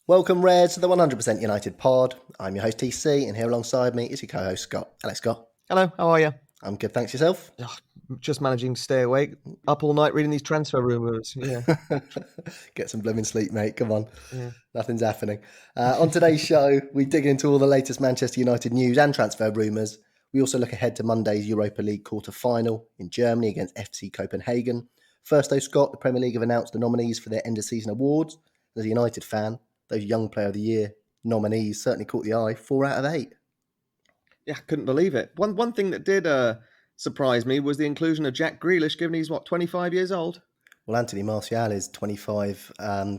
Welcome, Reds, to the 100% United pod. I'm your host, TC, and here alongside me is your co-host, Scott. Hello, Scott. Hello, how are you? I'm good, thanks. Yourself? Just managing to stay awake. Up all night reading these transfer rumours. Yeah. Get some blooming sleep, mate. Come on. Yeah. Nothing's happening. On today's show, we dig into all the latest Manchester United news and transfer rumours. We also look ahead to Monday's Europa League Quarter Final in Germany against FC Copenhagen. First, though, Scott, the Premier League have announced the nominees for their end-of-season awards. As a United fan, those Young Player of the Year nominees certainly caught the eye. 4 out of 8. Yeah, I couldn't believe it. One thing that did surprise me was the inclusion of Jack Grealish, given he's, 25 years old? Well, Anthony Martial is 25,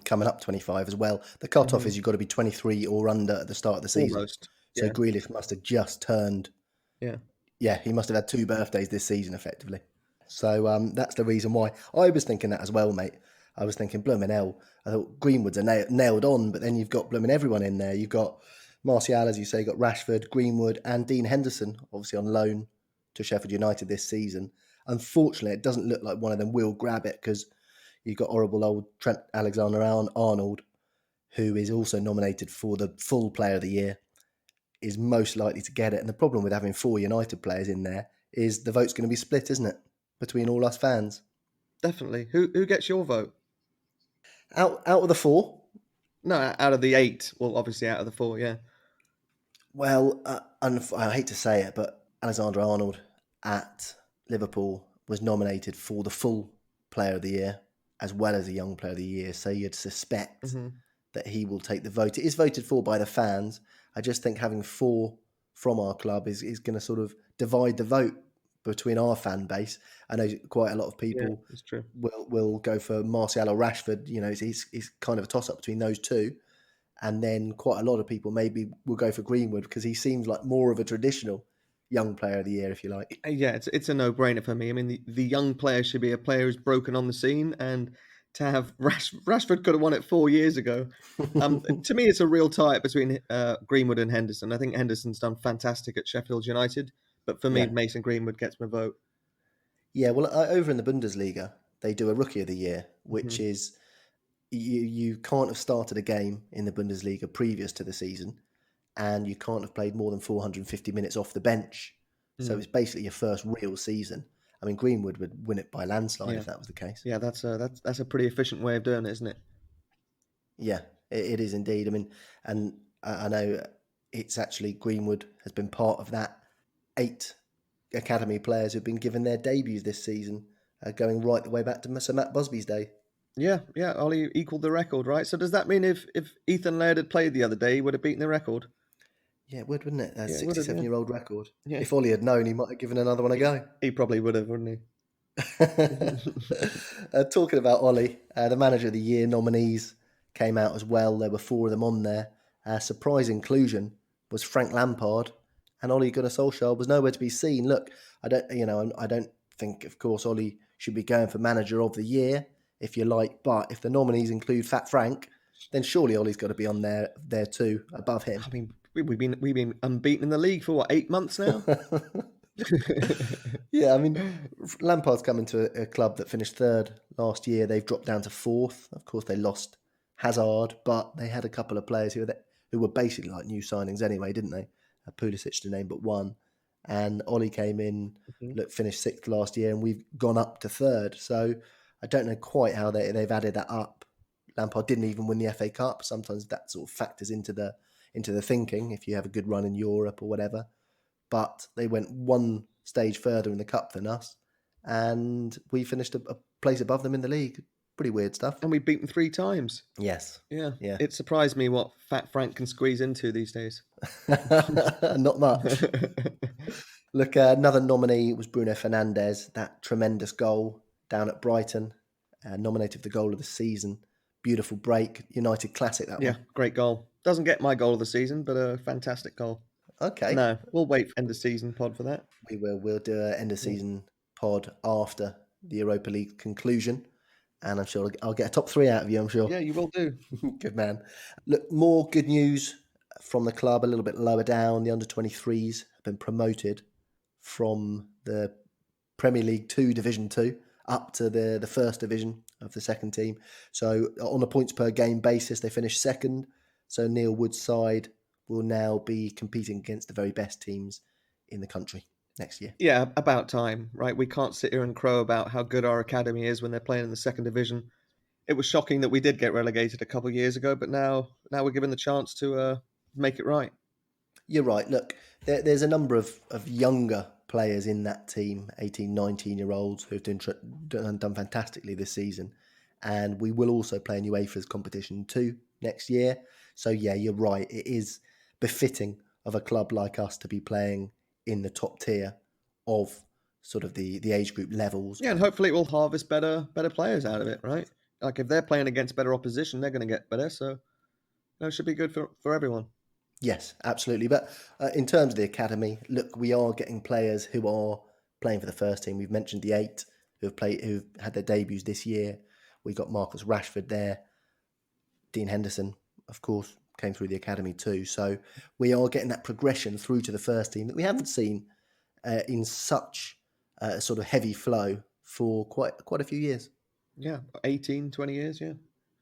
coming up 25 as well. The cut-off is you've got to be 23 or under at the start of the season. Almost. So Yeah. Grealish must have just turned... Yeah, he must have had 2 birthdays this season, effectively. So that's the reason why. I was thinking that as well, mate. I was thinking, blooming hell, I thought Greenwood's are nailed on, but then you've got blooming everyone in there. You've got Martial, as you say, you've got Rashford, Greenwood, and Dean Henderson, obviously on loan to Sheffield United this season. Unfortunately, it doesn't look like one of them will grab it because you've got horrible old Trent Alexander-Arnold, who is also nominated for the full Player of the Year, is most likely to get it. And the problem with having 4 United players in there is the vote's going to be split, isn't it, between all us fans? Definitely. Who gets your vote? Out of the 4? No, out of the 8. Well, obviously out of the 4, yeah. Well, I hate to say it, but Alexander-Arnold at Liverpool was nominated for the full Player of the Year as well as the Young Player of the Year. So you'd suspect that he will take the vote. It is voted for by the fans. I just think having 4 from our club is going to sort of divide the vote between our fan base. I know quite a lot of people will go for Martial or Rashford. You know, it's kind of a toss-up between those two. And then quite a lot of people maybe will go for Greenwood because he seems like more of a traditional Young Player of the Year, if you like. Yeah, it's a no-brainer for me. I mean, the young player should be a player who's broken on the scene, and to have Rashford could have won it 4 years ago. To me, it's a real tie between Greenwood and Henderson. I think Henderson's done fantastic at Sheffield United, but for me, Mason Greenwood gets my vote. Yeah, well, over in the Bundesliga, they do a Rookie of the Year, which is you can't have started a game in the Bundesliga previous to the season, and you can't have played more than 450 minutes off the bench. So it's basically your first real season. I mean, Greenwood would win it by landslide if that was the case. Yeah, that's a pretty efficient way of doing it, isn't it? Yeah, it is indeed. I mean, and I know it's actually Greenwood has been part of that 8 academy players who've been given their debuts this season, going right the way back to Sir Matt Busby's day. Yeah, Ollie equalled the record, right? So does that mean if Ethan Laird had played the other day, he would have beaten the record? Yeah, it would, wouldn't it? A 67-year-old record. Yeah. If Ollie had known, he might have given another one a go. He probably would have, wouldn't he? Talking about Ollie, the Manager of the Year nominees came out as well. There were 4 of them on there. Surprise inclusion was Frank Lampard, and Ole Gunnar Solskjaer was nowhere to be seen. Look, I don't think, of course, Ollie should be going for Manager of the Year, if you like. But if the nominees include Fat Frank, then surely Ollie's got to be on there too, above him. I mean, we've been unbeaten in the league for 8 months now. Yeah, I mean, Lampard's come into a club that finished 3rd last year. They've dropped down to 4th. Of course, they lost Hazard, but they had a couple of players who were basically like new signings anyway, didn't they? Pulisic to name but one. And Ollie came in, finished 6th last year, and we've gone up to 3rd. So I don't know quite how they've added that up. Lampard didn't even win the FA Cup. Sometimes that sort of factors into the thinking if you have a good run in Europe or whatever. But they went one stage further in the Cup than us, and we finished a place above them in the league. Pretty weird stuff. And we beat them 3 times. Yes. Yeah. It surprised me what Fat Frank can squeeze into these days. Not much. Look, another nominee was Bruno Fernandes. That tremendous goal down at Brighton, nominated for the goal of the season. Beautiful break. United classic, that one. Yeah, great goal. Doesn't get my goal of the season, but a fantastic goal. Okay. No, we'll wait for end of season pod for that. We will. We'll do an end of season pod after the Europa League conclusion. And I'm sure I'll get a top 3 out of you, I'm sure. Yeah, you will do. Good man. Look, more good news from the club, a little bit lower down. The under-23s have been promoted from the Premier League 2, Division 2, up to the first division of the second team. So on a points per game basis, they finished 2nd. So Neil Wood's side will now be competing against the very best teams in the country next year. Yeah, about time, right? We can't sit here and crow about how good our academy is when they're playing in the second division. It was shocking that we did get relegated a couple of years ago, but now we're given the chance to make it right. You're right. Look, there's a number of younger players in that team, 18, 19-year-olds, who've done fantastically this season. And we will also play in UEFA's competition too next year. So, yeah, you're right. It is befitting of a club like us to be playing in the top tier of sort of the age group levels. Yeah, and hopefully it will harvest better players out of it, right? Like if they're playing against better opposition, they're going to get better. So it should be good for everyone. Yes, absolutely. But in terms of the academy, look, we are getting players who are playing for the first team. We've mentioned the 8 who've had their debuts this year. We got Marcus Rashford there. Dean Henderson, of course, came through the academy too. So we are getting that progression through to the first team that we haven't seen in such a sort of heavy flow for quite a few years. Yeah, 18, 20 years, yeah.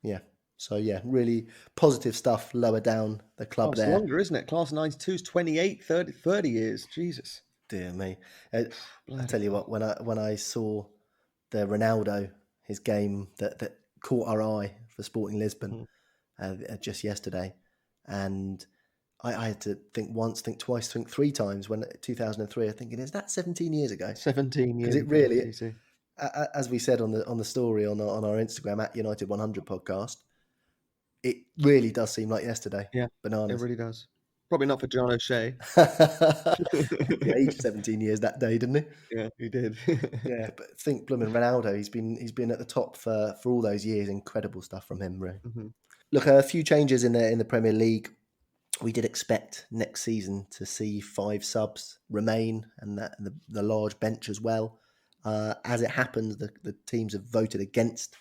Yeah. So, yeah, really positive stuff lower down the club It's there. longer, isn't it? Class 92 is 28, 30 years. Jesus. Dear me. I tell you what, when I saw the Ronaldo, his game that caught our eye for Sporting Lisbon just yesterday, and I had to think once, think twice, think 3 times when 2003, I'm thinking, is that 17 years ago? 17 years Because it ago, really, easy. as we said on the story on our Instagram at United 100 podcast, it really does seem like yesterday. Yeah, Bananas. it really does. Probably not for John O'Shea. He aged 17 years that day, didn't he? Yeah, he did. Yeah, but think blooming Ronaldo. He's been at the top for all those years. Incredible stuff from him, really. Mm-hmm. Look, a few changes in the Premier League. We did expect next season to see 5 subs remain and the large bench as well. As it happens, the teams have voted against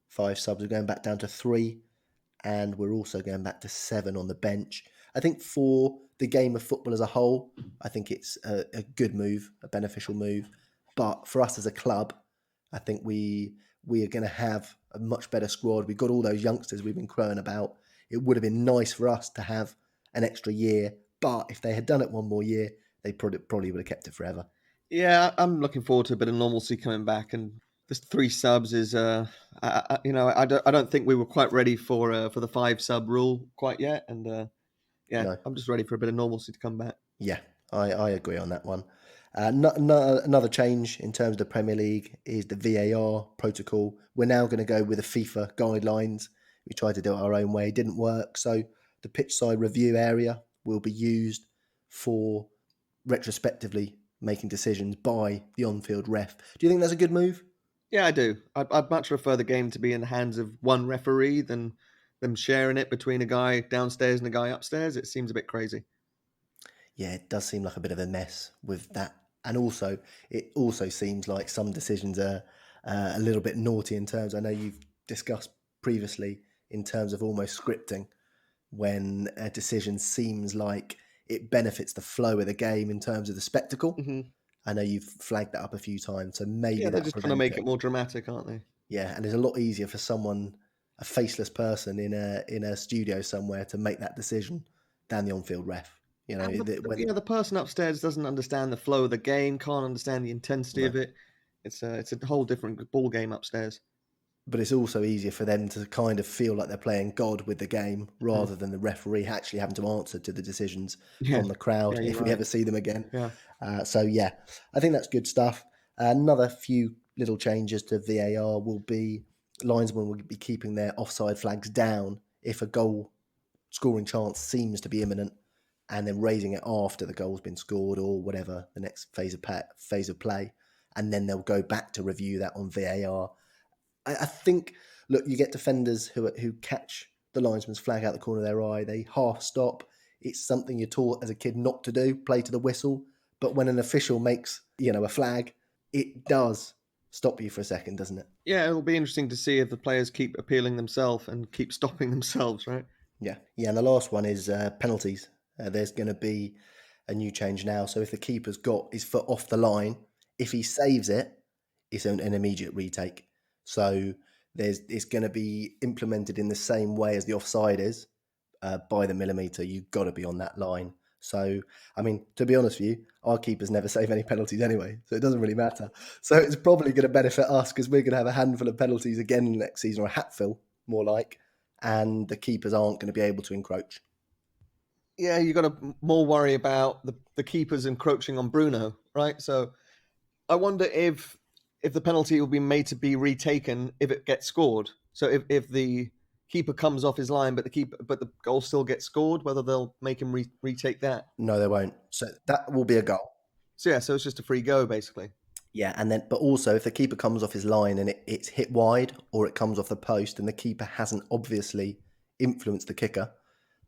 5 subs. We're going back down to 3, and we're also going back to 7 on the bench. I think for the game of football as a whole, I think it's a good move, a beneficial move. But for us as a club, I think we are going to have a much better squad. We've got all those youngsters we've been crowing about. It would have been nice for us to have an extra year, but if they had done it one more year, they probably would have kept it forever. Yeah, I'm looking forward to a bit of normalcy coming back, and this 3 subs is, I don't think we were quite ready for the 5 sub rule quite yet, and yeah, No. I'm just ready for a bit of normalcy to come back. Yeah, I agree on that one. Another change in terms of the Premier League is the VAR protocol. We're now going to go with the FIFA guidelines. We tried to do it our own way, it didn't work. So the pitch side review area will be used for retrospectively making decisions by the on-field ref. Do you think that's a good move? Yeah, I do. I'd much prefer the game to be in the hands of one referee than them sharing it between a guy downstairs and a guy upstairs. It seems a bit crazy. Yeah, it does seem like a bit of a mess with that. And also, it also seems like some decisions are a little bit naughty in terms, I know you've discussed previously, in terms of almost scripting, when a decision seems like it benefits the flow of the game in terms of the spectacle. Mm-hmm. I know you've flagged that up a few times, so maybe Yeah, they're that'll just trying to prevent make it. it more dramatic, aren't they? Yeah, and it's a lot easier for someone, a faceless person in a studio somewhere, to make that decision than the on-field ref. You know, And when the person upstairs doesn't understand the flow of the game, can't understand the intensity no. of it. It's a whole different ball game upstairs. But it's also easier for them to kind of feel like they're playing God with the game rather than the referee actually having to answer to the decisions Yeah, from the crowd yeah, if you're we right. ever see them again. Yeah. So, yeah, I think that's good stuff. Another few little changes to VAR will be linesmen will be keeping their offside flags down if a goal scoring chance seems to be imminent, and then raising it after the goal's been scored or whatever the next phase of play, and then they'll go back to review that on VAR. I think, look, you get defenders who catch the linesman's flag out the corner of their eye. They half stop. It's something you're taught as a kid not to do, play to the whistle. But when an official makes, a flag, it does stop you for a second, doesn't it? Yeah, it'll be interesting to see if the players keep appealing themselves and keep stopping themselves, right? Yeah. Yeah, and the last one is penalties. There's going to be a new change now. So if the keeper's got his foot off the line, if he saves it, it's an immediate retake. So it's going to be implemented in the same way as the offside is, by the millimetre. You've got to be on that line. So, I mean, to be honest with you, our keepers never save any penalties anyway, so it doesn't really matter. So it's probably going to benefit us because we're going to have a handful of penalties again next season, or a hatful, more like, and the keepers aren't going to be able to encroach. Yeah, you got to more worry about the keepers encroaching on Bruno, right? So I wonder if the penalty will be made to be retaken if it gets scored. So if the keeper comes off his line, but the goal still gets scored, whether they'll make him retake that. No, they won't. So that will be a goal. So yeah, so it's just a free go basically. Yeah, and then, but also if the keeper comes off his line and it's hit wide, or it comes off the post and the keeper hasn't obviously influenced the kicker,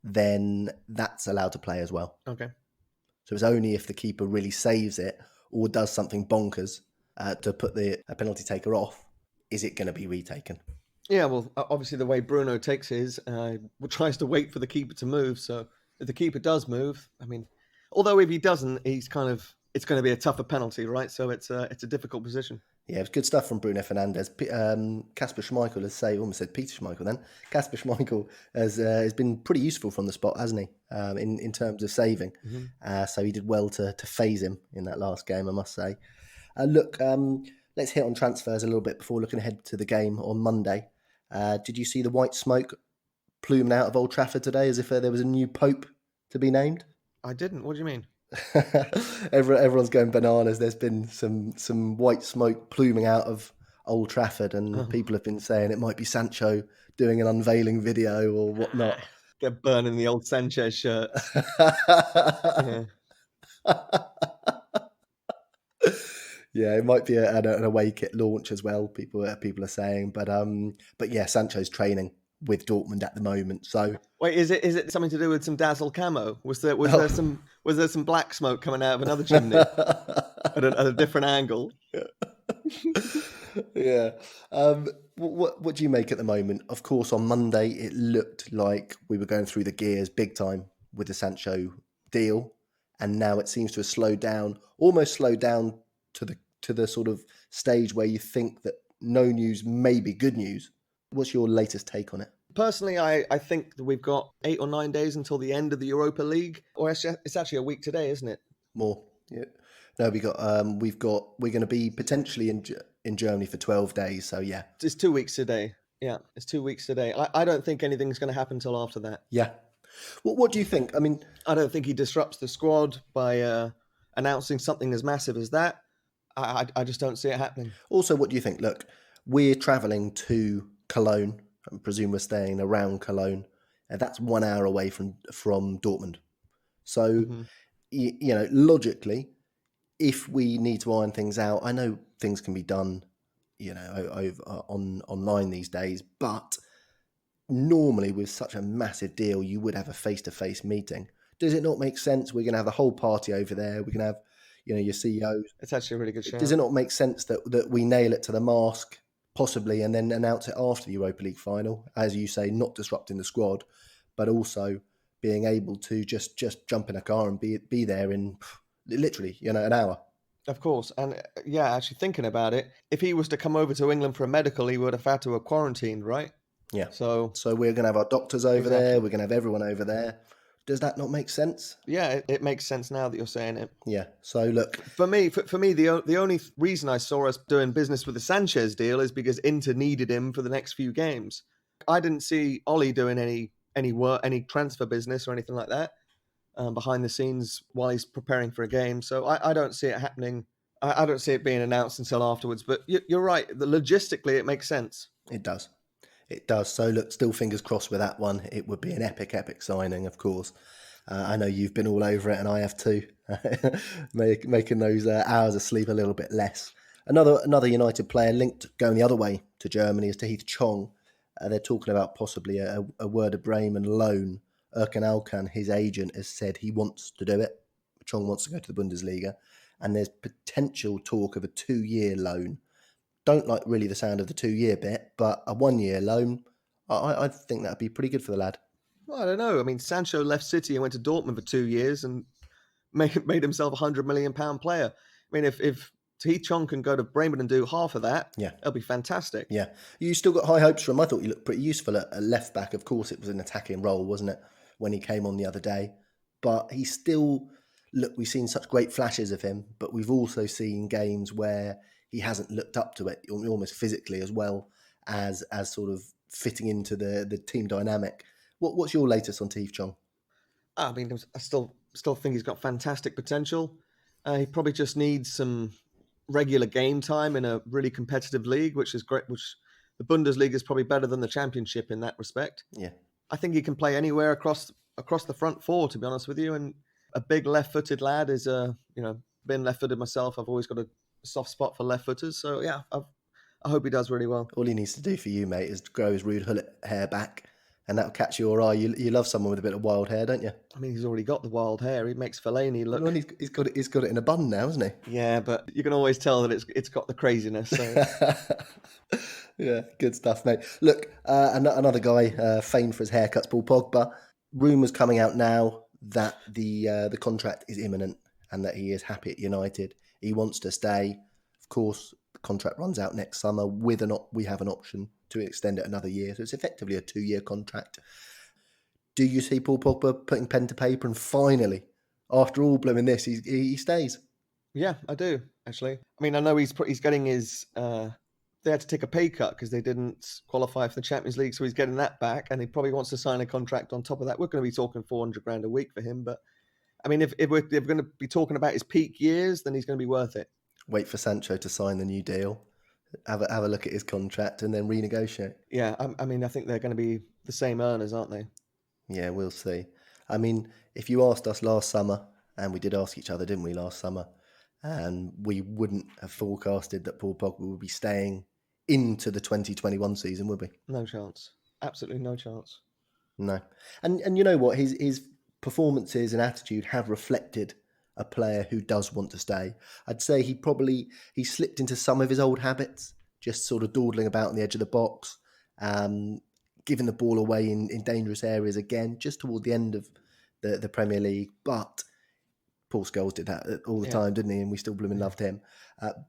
then that's allowed to play as well. Okay. So it's only if the keeper really saves it or does something bonkers to put the penalty taker off, is it going to be retaken. Yeah, well, obviously the way Bruno takes his, tries to wait for the keeper to move. So if the keeper does move, I mean, although if he doesn't, it's going to be a tougher penalty, right? So it's a difficult position. Yeah, it's good stuff from Bruno Fernandes. Kasper Schmeichel almost said Peter Schmeichel then. Kasper Schmeichel has been pretty useful from the spot, hasn't he? In terms of saving. Mm-hmm. So he did well to phase him in that last game, I must say. Look, let's hit on transfers a little bit before looking ahead to the game on Monday. Did you see the white smoke pluming out of Old Trafford today as if there was a new pope to be named? I didn't. What do you mean? Everyone's going bananas. There's been some white smoke pluming out of Old Trafford, and people have been saying it might be Sancho doing an unveiling video or whatnot. They're burning the old Sanchez shirt. Yeah. Yeah, it might be an away kit launch as well. People are saying, but yeah, Sancho's training with Dortmund at the moment. So wait, is it something to do with some Dazzle camo? Was there some black smoke coming out of another chimney at a different angle? Yeah. What do you make at the moment? Of course, on Monday it looked like we were going through the gears big time with the Sancho deal, and now it seems to have almost slowed down to the sort of stage where you think that no news may be good news. What's your latest take on it? Personally, I think that we've got 8 or 9 days until the end of the Europa League, or it's actually a week today, isn't it? More, yeah. No, we're going to be potentially in Germany for 12 days. So yeah, it's 2 weeks today. Yeah, it's 2 weeks today. I don't think anything's going to happen till after that. Yeah. What do you think? I mean, I don't think he disrupts the squad by announcing something as massive as that. I just don't see it happening. Also, what do you think? Look, we're travelling to Cologne. I presume we're staying around Cologne. That's 1 hour away from Dortmund. So, logically, if we need to iron things out, I know things can be done, over online these days, but normally with such a massive deal, you would have a face-to-face meeting. Does it not make sense? We're going to have the whole party over there. We can have, your CEOs. It's actually a really good show. Does it not make sense that we nail it to the mask, possibly, and then announce it after the Europa League final? As you say, not disrupting the squad, but also being able to just jump in a car and be there in literally, an hour. Of course. And yeah, actually thinking about it, if he was to come over to England for a medical, he would have had to have quarantined, right? Yeah. So we're going to have our doctors over there. We're going to have everyone over there. Does that not make sense? Yeah, it makes sense now that you're saying it. Yeah. So look, for me, the only reason I saw us doing business with the Sanchez deal is because Inter needed him for the next few games. I didn't see Ollie doing any work, any transfer business or anything like that behind the scenes while he's preparing for a game. So I don't see it happening. I don't see it being announced until afterwards. But you're right. Logistically, it makes sense. It does. It does. So look, still fingers crossed with that one. It would be an epic signing, of course. I know you've been all over it, and I have too, making those hours of sleep a little bit less. Another United player linked going the other way to Germany is to Heath Chong. They're talking about possibly a Werder Bremen loan. Erkan Alkan, his agent, has said he wants to do it. Chong wants to go to the Bundesliga, and there's potential talk of a 2-year loan. Don't like really the sound of the 2-year bit, but a 1-year loan, I think that'd be pretty good for the lad. Well, I don't know. I mean, Sancho left City and went to Dortmund for 2 years and made himself £100 million player. I mean, if Heath Chong can go to Bremen and do half of that, yeah, it'll be fantastic. Yeah. You still got high hopes for him. I thought you looked pretty useful at left back. Of course, it was an attacking role, wasn't it? when he came on the other day. But he's still, look, we've seen such great flashes of him, but we've also seen games where he hasn't looked up to it, almost physically as well as sort of fitting into the team dynamic. What's your latest on Heath Chong? I mean, I still think he's got fantastic potential. He probably just needs some regular game time in a really competitive league, which is great. Which the Bundesliga is probably better than the Championship in that respect. Yeah. I think he can play anywhere across the front four, to be honest with you. And a big left-footed lad is, been left-footed myself. I've always got a soft spot for left-footers. So yeah, I hope he does really well. All he needs to do for you, mate, is grow his rude hullet hair back, and that'll catch your eye. You love someone with a bit of wild hair, don't you? I mean, he's already got the wild hair. He makes Fellaini look. Well, he's got it in a bun now, hasn't he? Yeah, but you can always tell that it's got the craziness. So. Yeah, good stuff, mate. Look, another guy famed for his haircuts, Paul Pogba. Rumours coming out now that the contract is imminent and that he is happy at United. He wants to stay. Of course, the contract runs out next summer. We have an option to extend it another year, so it's effectively a 2-year contract. Do you see Paul Pogba putting pen to paper and finally, after all blooming this, he stays? Yeah, I do actually. I mean, I know he's getting his. They had to take a pay cut because they didn't qualify for the Champions League, so he's getting that back, and he probably wants to sign a contract on top of that. We're going to be talking $400,000 a week for him, but I mean, if we're going to be talking about his peak years, then he's going to be worth it. Wait for Sancho to sign the new deal, have a look at his contract, and then renegotiate. Yeah, I mean, I think they're going to be the same earners, aren't they? Yeah, we'll see. I mean, if you asked us last summer, and we did ask each other, didn't we, last summer, and we wouldn't have forecasted that Paul Pogba would be staying into the 2021 season, would we? No chance. Absolutely no chance. No. And you know what? His performances and attitude have reflected a player who does want to stay. I'd say he slipped into some of his old habits, just sort of dawdling about on the edge of the box, giving the ball away in dangerous areas again, just toward the end of the Premier League. But Paul Scholes did that all the time, didn't he? And we still blooming loved him.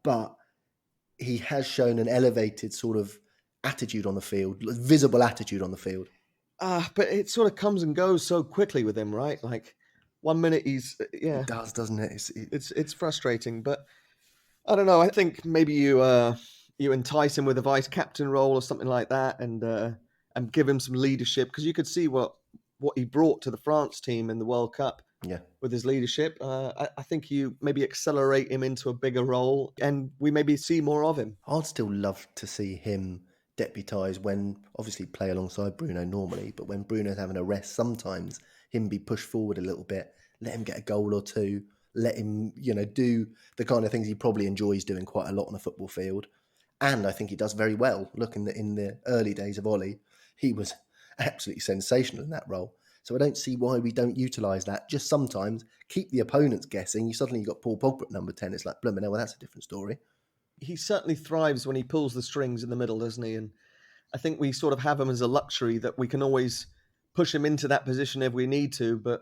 But he has shown an elevated sort of attitude on the field, visible attitude on the field. But it sort of comes and goes so quickly with him, right? Like 1 minute he's It does, doesn't it? It's frustrating, but I don't know. I think maybe you entice him with a vice captain role or something like that, and give him some leadership, because you could see what he brought to the France team in the World Cup. Yeah, with his leadership, I think you maybe accelerate him into a bigger role, and we maybe see more of him. I'd still love to see him deputise when, obviously, play alongside Bruno normally, but when Bruno's having a rest, sometimes him be pushed forward a little bit, let him get a goal or two, let him, do the kind of things he probably enjoys doing quite a lot on the football field. And I think he does very well. Look, in the early days of Ollie, he was absolutely sensational in that role. So I don't see why we don't utilise that. Just sometimes keep the opponents guessing. You suddenly got Paul Pogba at number 10. It's like, blooming hell, well, that's a different story. He certainly thrives when he pulls the strings in the middle, doesn't he? And I think we sort of have him as a luxury that we can always push him into that position if we need to. But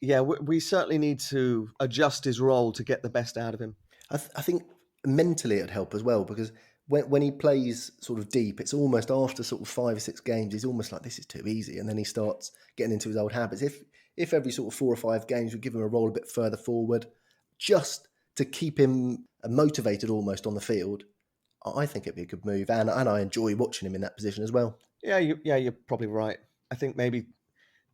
yeah, we certainly need to adjust his role to get the best out of him. I think mentally it'd help as well, because when he plays sort of deep, it's almost after sort of 5 or 6 games, he's almost like, this is too easy. And then he starts getting into his old habits. If every sort of 4 or 5 games we give him a role a bit further forward, just to keep him motivated almost on the field, I think it'd be a good move. And I enjoy watching him in that position as well. Yeah, you're probably right. I think maybe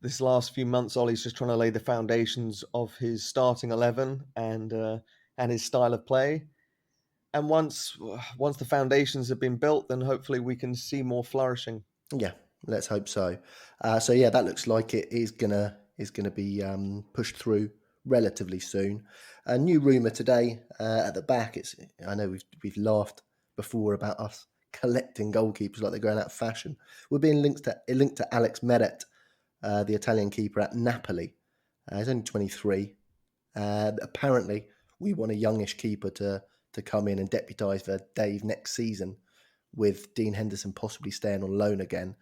this last few months, Ollie's just trying to lay the foundations of his starting 11 and his style of play. And once the foundations have been built, then hopefully we can see more flourishing. Yeah, let's hope so. So yeah, that looks like it is gonna be pushed through relatively soon. A new rumour today at the back. I know we've laughed before about us collecting goalkeepers like they're going out of fashion. We're being linked to Alex Meret, the Italian keeper at Napoli. He's only 23. Apparently, we want a youngish keeper to come in and deputise for Dave next season, with Dean Henderson possibly staying on loan again.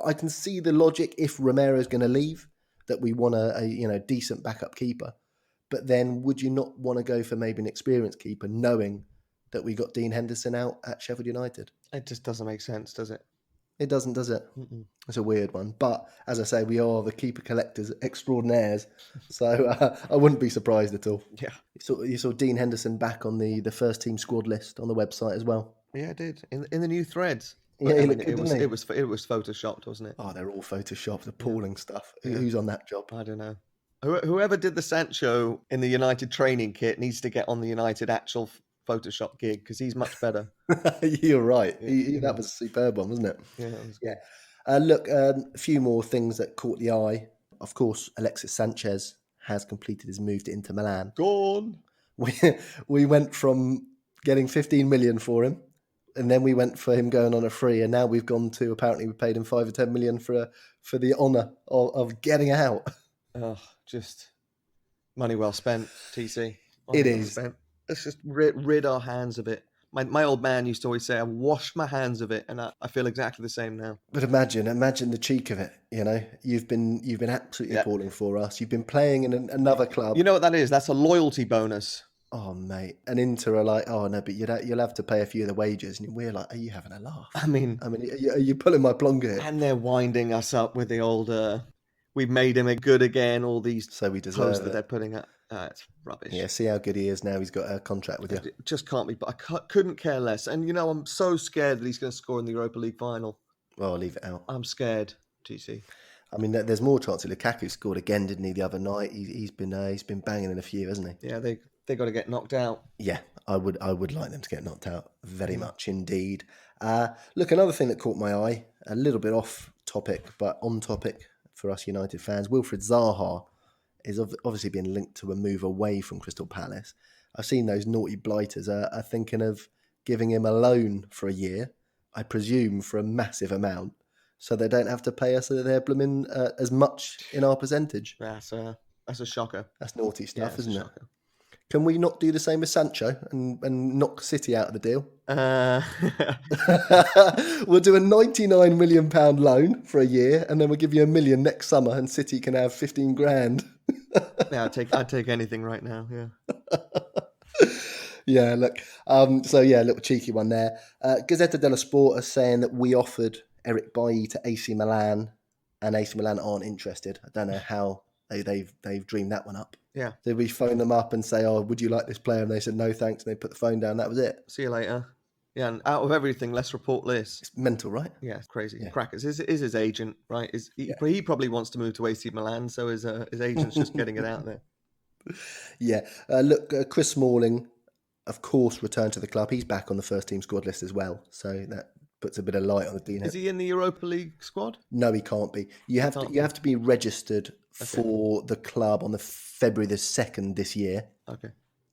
I can see the logic if Romero's going to leave, that we want a decent backup keeper. But then would you not want to go for maybe an experienced keeper, knowing that we got Dean Henderson out at Sheffield United? It just doesn't make sense, does it? It doesn't, does it? Mm-mm. It's a weird one. But as I say, we are the keeper collectors extraordinaires. So I wouldn't be surprised at all. Yeah. You saw Dean Henderson back on the first team squad list on the website as well. Yeah, I did. In the new threads. Yeah, But, he I looked mean, good, it was didn't he? it was photoshopped, wasn't it? Oh, they're all photoshopped, appalling stuff. Yeah. Who's on that job? I don't know. Whoever did the Sancho in the United training kit needs to get on the United actual Photoshop gig because he's much better. You're right. Yeah. That was a superb one, wasn't it? Yeah, that was Yeah. good. Look, a few more things that caught the eye. Of course, Alexis Sanchez has completed his move to Inter Milan. Gone. We went from getting 15 million for him, and then we went for him going on a free, and now we've gone to, apparently we paid him 5 or 10 million for the honour of getting out. Oh, just money well spent, TC. It is. Spent. Let's just rid our hands of it. My old man used to always say, I wash my hands of it, and I feel exactly the same now. But imagine the cheek of it. You know, you've been absolutely appalling for us. You've been playing in another club. You know what that is? That's a loyalty bonus. Oh, mate. And Inter are like, oh, no, but you'll have to pay a few of the wages. And we're like, are you having a laugh? I mean, are you pulling my plonga here? And they're winding us up with the old, we made him a good again, all these so we deserve posts that they're putting up. It's rubbish. Yeah, see how good he is now. He's got a contract with you. It just can't be, but I couldn't care less. And, I'm so scared that he's going to score in the Europa League final. Well, I'll leave it out. I'm scared, TC. I mean, there's more chance. Lukaku scored again, didn't he, the other night? He's been banging in a few, hasn't he? Yeah, they got to get knocked out. Yeah, I would like them to get knocked out very much indeed. Look, another thing that caught my eye, a little bit off topic, but on topic for us United fans, Wilfried Zaha is obviously being linked to a move away from Crystal Palace. I've seen those naughty blighters are thinking of giving him a loan for a year, I presume for a massive amount, so they don't have to pay us their blooming as much in our percentage. That's a shocker. That's naughty stuff, isn't it? Shocker. Can we not do the same as Sancho and knock City out of the deal? We'll do a £99 million loan for a year, and then we'll give you $1 million next summer, and City can have 15 grand. Yeah, I'd take anything right now. Yeah. Yeah, look. A little cheeky one there. Gazzetta dello Sport are saying that we offered Eric Bailly to AC Milan, and AC Milan aren't interested. I don't know how they've dreamed that one up. Yeah. Did we phone them up and say, "Oh, would you like this player?" And they said, "No, thanks." And they put the phone down. That was it. See you later. Yeah, and out of everything, let's report this. It's mental, right? Yeah, it's crazy. Yeah. Crackers is his agent, right? He probably wants to move to AC Milan, so his agent's just getting it out there. Yeah. Chris Smalling, of course, returned to the club. He's back on the first team squad list as well. So that puts a bit of light on the Dean. Is he in the Europa League squad? No, he can't be. You have to be registered for the club on the February the 2nd this year. Okay.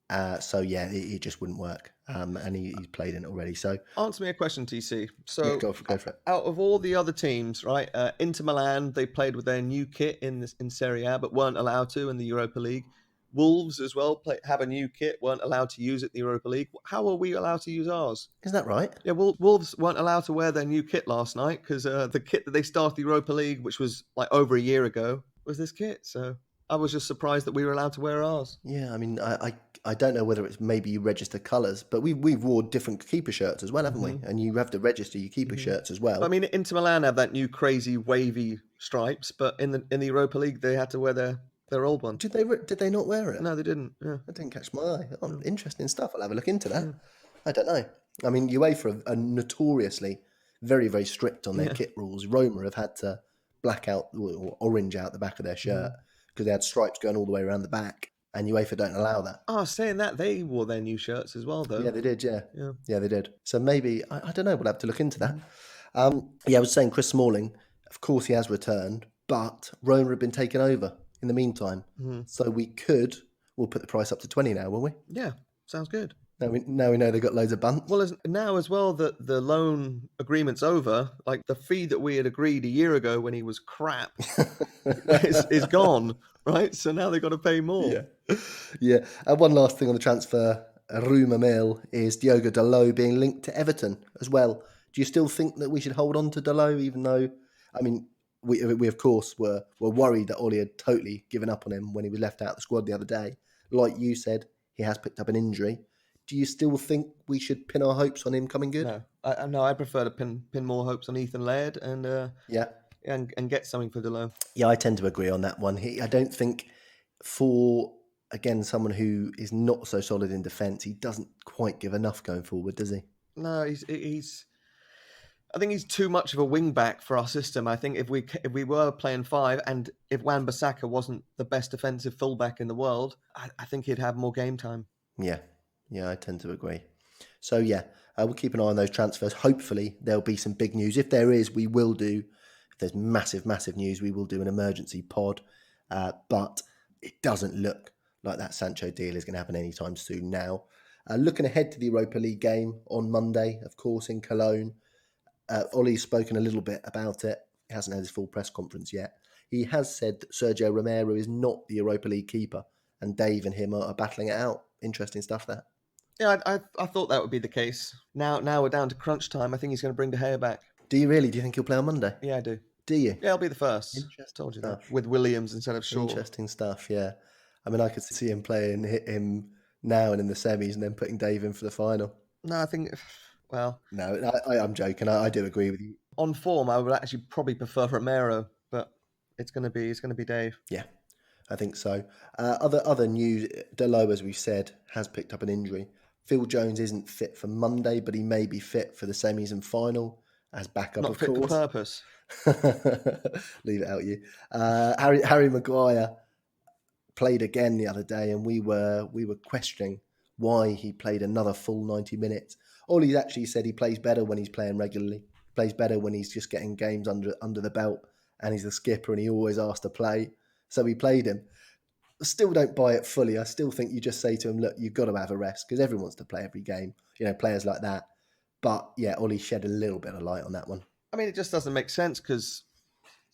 It just wouldn't work. And he's played in it already. So answer me a question, TC. So go for it. Out of all the other teams, right? Inter Milan, they played with their new kit in Serie A, but weren't allowed to in the Europa League. Wolves as well have a new kit, weren't allowed to use it in the Europa League. How are we allowed to use ours? Is that right? Yeah, Wolves weren't allowed to wear their new kit last night because the kit that they started the Europa League, which was like over a year ago, was this kit. So I was just surprised that we were allowed to wear ours. Yeah, I mean, I don't know whether it's maybe you register colours, but we've wore different keeper shirts as well, haven't we? And you have to register your keeper shirts as well. I mean, Inter Milan have that new crazy wavy stripes, but in the Europa League they had to wear their old one. Did they not wear it? No, they didn't. Yeah. That didn't catch my eye. Oh, interesting stuff. I'll have a look into that. Yeah. I don't know. I mean, UEFA are notoriously very, very strict on their kit rules. Roma have had to black out or orange out the back of their shirt because they had stripes going all the way around the back, and UEFA don't allow that. Oh, saying that, they wore their new shirts as well, though. Yeah, they did, yeah, they did. So maybe, I don't know, we'll have to look into that. I was saying Chris Smalling, of course he has returned, but Roma have been taken over in the meantime. So we'll put the price up to 20 now, will we? Yeah, sounds good. Now we know they've got loads of bunts. Well, now as well that the loan agreement's over, like the fee that we had agreed a year ago when he was crap is gone, right? So now they've got to pay more. Yeah. And one last thing on the transfer rumour mill is Diogo Dalot being linked to Everton as well. Do you still think that we should hold on to Dalot, even though, I mean, we of course were worried that Ollie had totally given up on him when he was left out of the squad the other day. Like you said, he has picked up an injury. Do you still think we should pin our hopes on him coming good? No, I prefer to pin more hopes on Ethan Laird and get something for Deleuze. Yeah, I tend to agree on that one. I don't think for, again, someone who is not so solid in defence, he doesn't quite give enough going forward, does he? No, I think he's too much of a wing back for our system. I think if we were playing 5 and if Wan-Bissaka wasn't the best defensive fullback in the world, I think he'd have more game time. Yeah, I tend to agree. So yeah, we'll keep an eye on those transfers. Hopefully there'll be some big news. If there is, we will do. If there's massive news, we will do an emergency pod. But it doesn't look like that Sancho deal is going to happen anytime soon now. Looking ahead to the Europa League game on Monday, of course, in Cologne. Ollie's spoken a little bit about it. He hasn't had his full press conference yet. He has said that Sergio Romero is not the Europa League keeper, and Dave and him are battling it out. Interesting stuff there. Yeah, I thought that would be the case. Now we're down to crunch time. I think he's going to bring De Gea back. Do you really? Do you think he'll play on Monday? Yeah, I do. Do you? Yeah, he'll be the first. Interesting Told you stuff. that. With Williams instead of Shaw. Interesting stuff, yeah. I mean, I could see him playing him now and in the semis and then putting Dave in for the final. No, I think, well... No, I'm joking. I do agree with you. On form, I would actually probably prefer Romero, but it's going to be Dave. Yeah, I think so. Other news, Delo, as we said, has picked up an injury. Phil Jones isn't fit for Monday, but he may be fit for the semis and final as backup, of course. Not fit for purpose. Leave it out, you. Harry Maguire played again the other day, and we were questioning why he played another full 90 minutes. Ollie's actually said he plays better when he's playing regularly. Plays better when he's just getting games under the belt, and he's the skipper, and he always asks to play. So he played him. Still don't buy it fully. I still think you just say to him, look, you've got to have a rest, because everyone wants to play every game, players like that. But yeah, Ollie shed a little bit of light on that one. I mean, it just doesn't make sense because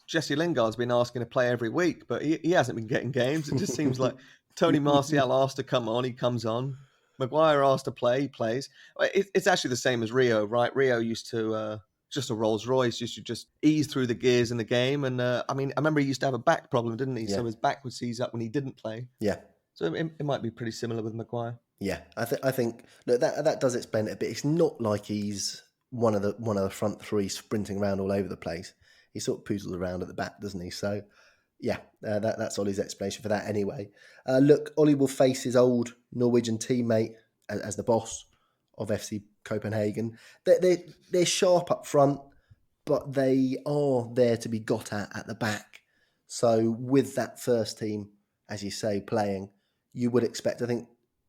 Jesse Lingard's been asking to play every week, but he hasn't been getting games. It just seems like Tony Martial asked to come on, he comes on. Maguire asked to play, he plays. It's actually the same as Rio, right? Rio used to... just a Rolls Royce, used to just ease through the gears in the game. And I remember he used to have a back problem, didn't he? Yeah. So his back would seize up when he didn't play. Yeah. So it might be pretty similar with Maguire. Yeah, I think look, that does explain it a bit. It's not like he's one of the front three sprinting around all over the place. He sort of poozles around at the back, doesn't he? So yeah, that's Ollie's explanation for that anyway. Look, Ollie will face his old Norwegian teammate as the boss of FC Copenhagen. They're sharp up front, but they are there to be got at the back. So with that first team, as you say, playing, you would expect, I think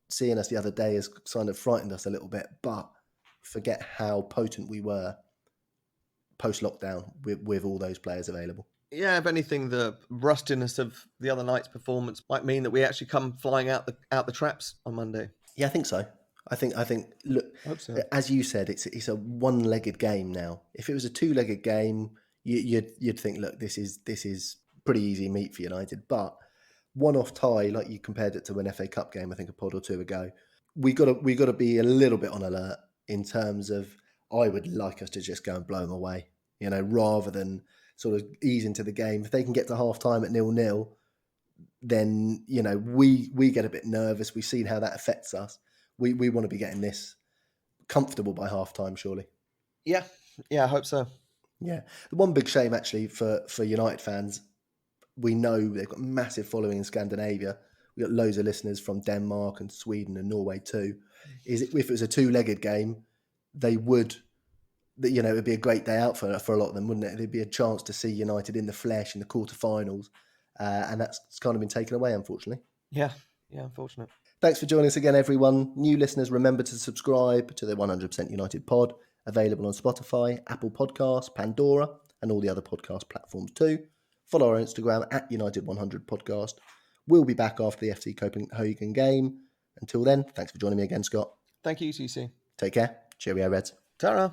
seeing us the other day has kind of frightened us a little bit, but forget how potent we were post-lockdown with all those players available. Yeah, if anything, the rustiness of the other night's performance might mean that we actually come flying out the traps on Monday. Yeah, I think so. I think. Look, I hope so. As you said, it's a one-legged game now. If it was a two-legged game, you'd think, look, this is pretty easy meat for United. But one-off tie, like you compared it to an FA Cup game, I think a pod or two ago, we got to be a little bit on alert in terms of. I would like us to just go and blow them away, rather than sort of ease into the game. If they can get to half-time at 0-0, then we get a bit nervous. We've seen how that affects us. We want to be getting this comfortable by half-time, surely. Yeah, I hope so. Yeah. The one big shame, actually, for United fans, we know they've got a massive following in Scandinavia. We've got loads of listeners from Denmark and Sweden and Norway too. If it was a two-legged game, they would, it would be a great day out for a lot of them, wouldn't it? There'd be a chance to see United in the flesh in the quarterfinals. And that's kind of been taken away, unfortunately. Yeah, unfortunate. Thanks for joining us again, everyone. New listeners, remember to subscribe to the 100% United pod, available on Spotify, Apple Podcasts, Pandora, and all the other podcast platforms too. Follow our Instagram at United100 Podcast. We'll be back after the FC Copenhagen game. Until then, thanks for joining me again, Scott. Thank you, CC. Take care. Cheerio, Reds. Ta-ra.